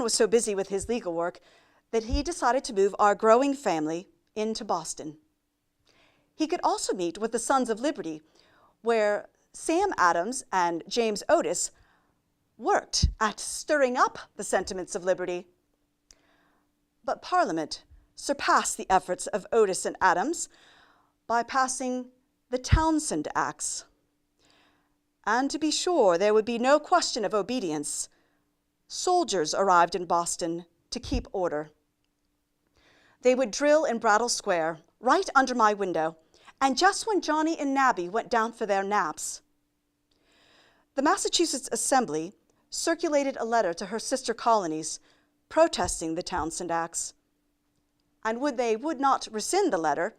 was so busy with his legal work that he decided to move our growing family into Boston. He could also meet with the Sons of Liberty, where Sam Adams and James Otis worked at stirring up the sentiments of liberty. But Parliament surpassed the efforts of Otis and Adams by passing the Townshend Acts. And to be sure there would be no question of obedience, soldiers arrived in Boston to keep order. They would drill in Brattle Square, right under my window, and just when Johnny and Nabby went down for their naps. The Massachusetts Assembly circulated a letter to her sister colonies protesting the Townshend Acts. And when they would not rescind the letter,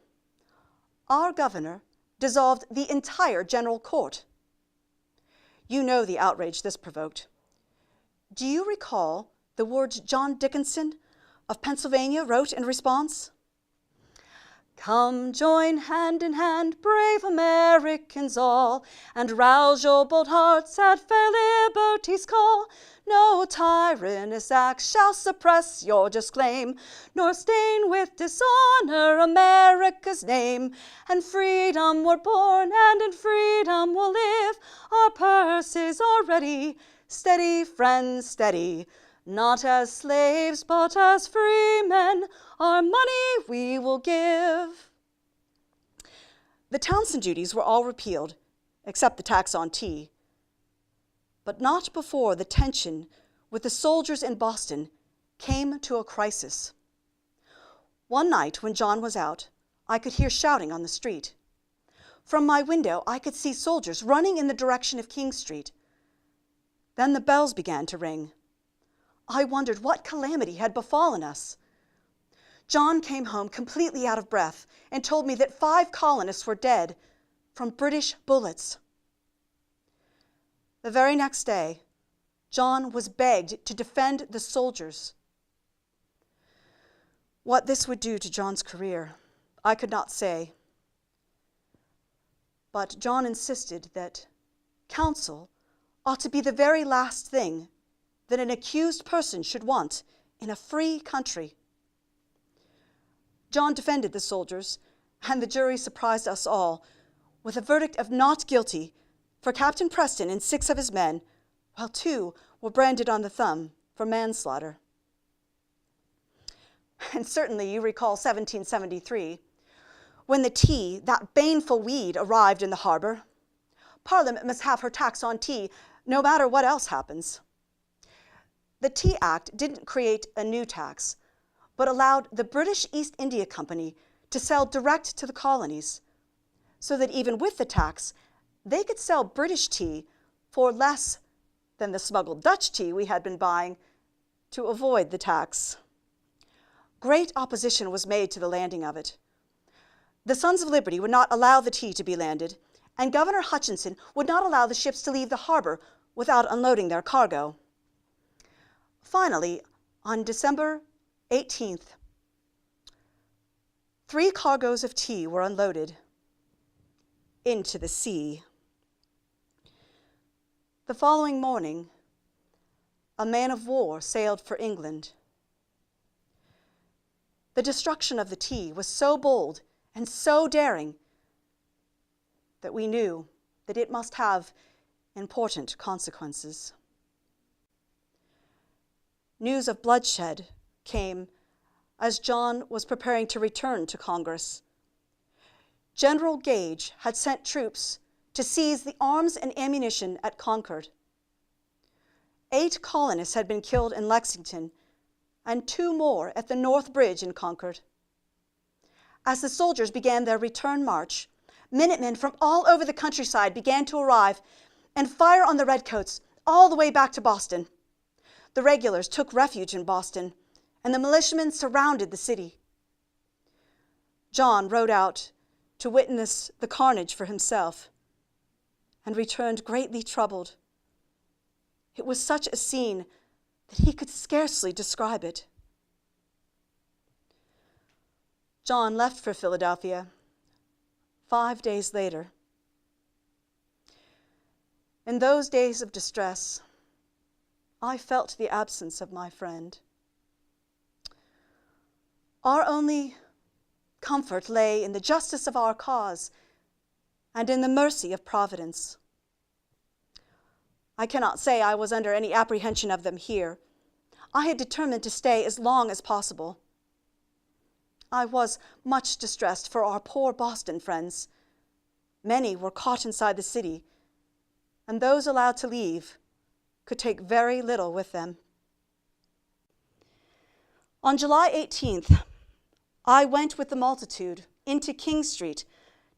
our governor dissolved the entire general court. You know the outrage this provoked. Do you recall the words John Dickinson of Pennsylvania wrote in response? "Come, join hand in hand, brave Americans all, and rouse your bold hearts at fair liberty's call. No tyrannous act shall suppress your just claim, nor stain with dishonor America's name. And freedom we're born, and in freedom we'll live. Our purses are ready, steady, friends, steady. Not as slaves, but as free men, our money we will give." The Townshend duties were all repealed, except the tax on tea. But not before the tension with the soldiers in Boston came to a crisis. One night when John was out, I could hear shouting on the street. From my window, I could see soldiers running in the direction of King Street. Then the bells began to ring. I wondered what calamity had befallen us. John came home completely out of breath and told me that 5 colonists were dead from British bullets. The very next day, John was begged to defend the soldiers. What this would do to John's career, I could not say. But John insisted that counsel ought to be the very last thing that an accused person should want in a free country. John defended the soldiers, and the jury surprised us all with a verdict of not guilty for Captain Preston and 6 of his men, while 2 were branded on the thumb for manslaughter. And certainly you recall 1773, when the tea, that baneful weed, arrived in the harbor. Parliament must have her tax on tea, no matter what else happens. The Tea Act didn't create a new tax, but allowed the British East India Company to sell direct to the colonies, so that even with the tax, they could sell British tea for less than the smuggled Dutch tea we had been buying to avoid the tax. Great opposition was made to the landing of it. The Sons of Liberty would not allow the tea to be landed, and Governor Hutchinson would not allow the ships to leave the harbor without unloading their cargo. Finally, on December 18th, 3 cargoes of tea were unloaded into the sea. The following morning, a man of war sailed for England. The destruction of the tea was so bold and so daring that we knew that it must have important consequences. News of bloodshed came as John was preparing to return to Congress. General Gage had sent troops to seize the arms and ammunition at Concord. 8 colonists had been killed in Lexington, and 2 more at the North Bridge in Concord. As the soldiers began their return march, Minutemen from all over the countryside began to arrive and fire on the redcoats all the way back to Boston. The regulars took refuge in Boston, and the militiamen surrounded the city. John rode out to witness the carnage for himself and returned greatly troubled. It was such a scene that he could scarcely describe it. John left for Philadelphia 5 days later. In those days of distress, I felt the absence of my friend. Our only comfort lay in the justice of our cause and in the mercy of Providence. I cannot say I was under any apprehension of them here. I had determined to stay as long as possible. I was much distressed for our poor Boston friends. Many were caught inside the city, and those allowed to leave could take very little with them. On July 18th, I went with the multitude into King Street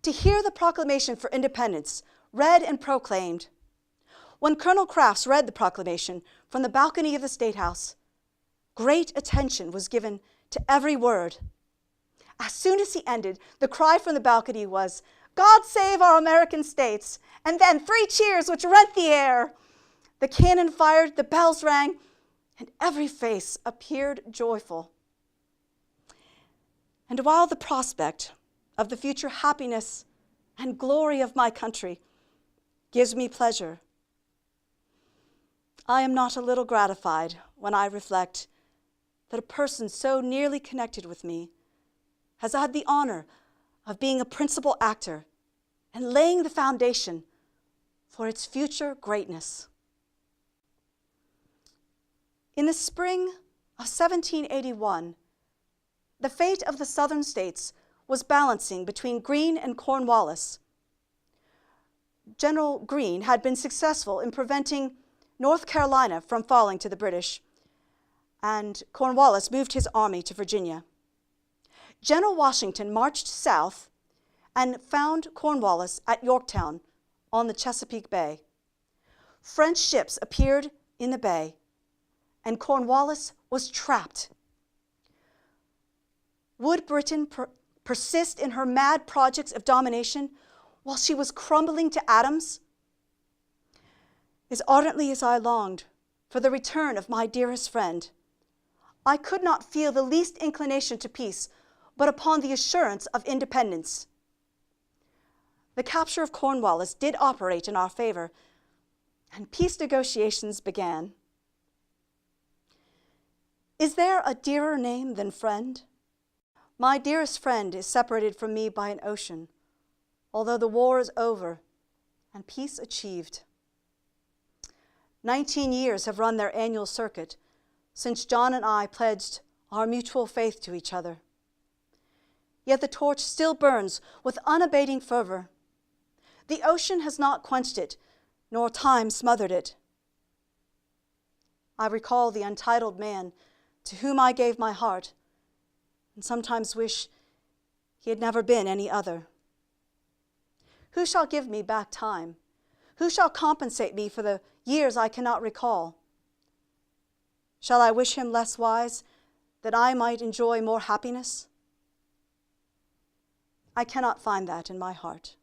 to hear the proclamation for independence read and proclaimed. When Colonel Crafts read the proclamation from the balcony of the State House, great attention was given to every word. As soon as he ended, the cry from the balcony was, "God save our American states," and then 3 cheers which rent the air. The cannon fired, the bells rang, and every face appeared joyful. And while the prospect of the future happiness and glory of my country gives me pleasure, I am not a little gratified when I reflect that a person so nearly connected with me has had the honor of being a principal actor and laying the foundation for its future greatness. In the spring of 1781, the fate of the Southern states was balancing between Greene and Cornwallis. General Greene had been successful in preventing North Carolina from falling to the British, and Cornwallis moved his army to Virginia. General Washington marched south and found Cornwallis at Yorktown on the Chesapeake Bay. French ships appeared in the bay, and Cornwallis was trapped. Would Britain persist in her mad projects of domination while she was crumbling to atoms? As ardently as I longed for the return of my dearest friend, I could not feel the least inclination to peace but upon the assurance of independence. The capture of Cornwallis did operate in our favor, and peace negotiations began. Is there a dearer name than friend? My dearest friend is separated from me by an ocean, although the war is over and peace achieved. 19 years have run their annual circuit since John and I pledged our mutual faith to each other. Yet the torch still burns with unabating fervor. The ocean has not quenched it, nor time smothered it. I recall the untitled man to whom I gave my heart, and sometimes wish he had never been any other. Who shall give me back time? Who shall compensate me for the years I cannot recall? Shall I wish him less wise, that I might enjoy more happiness? I cannot find that in my heart.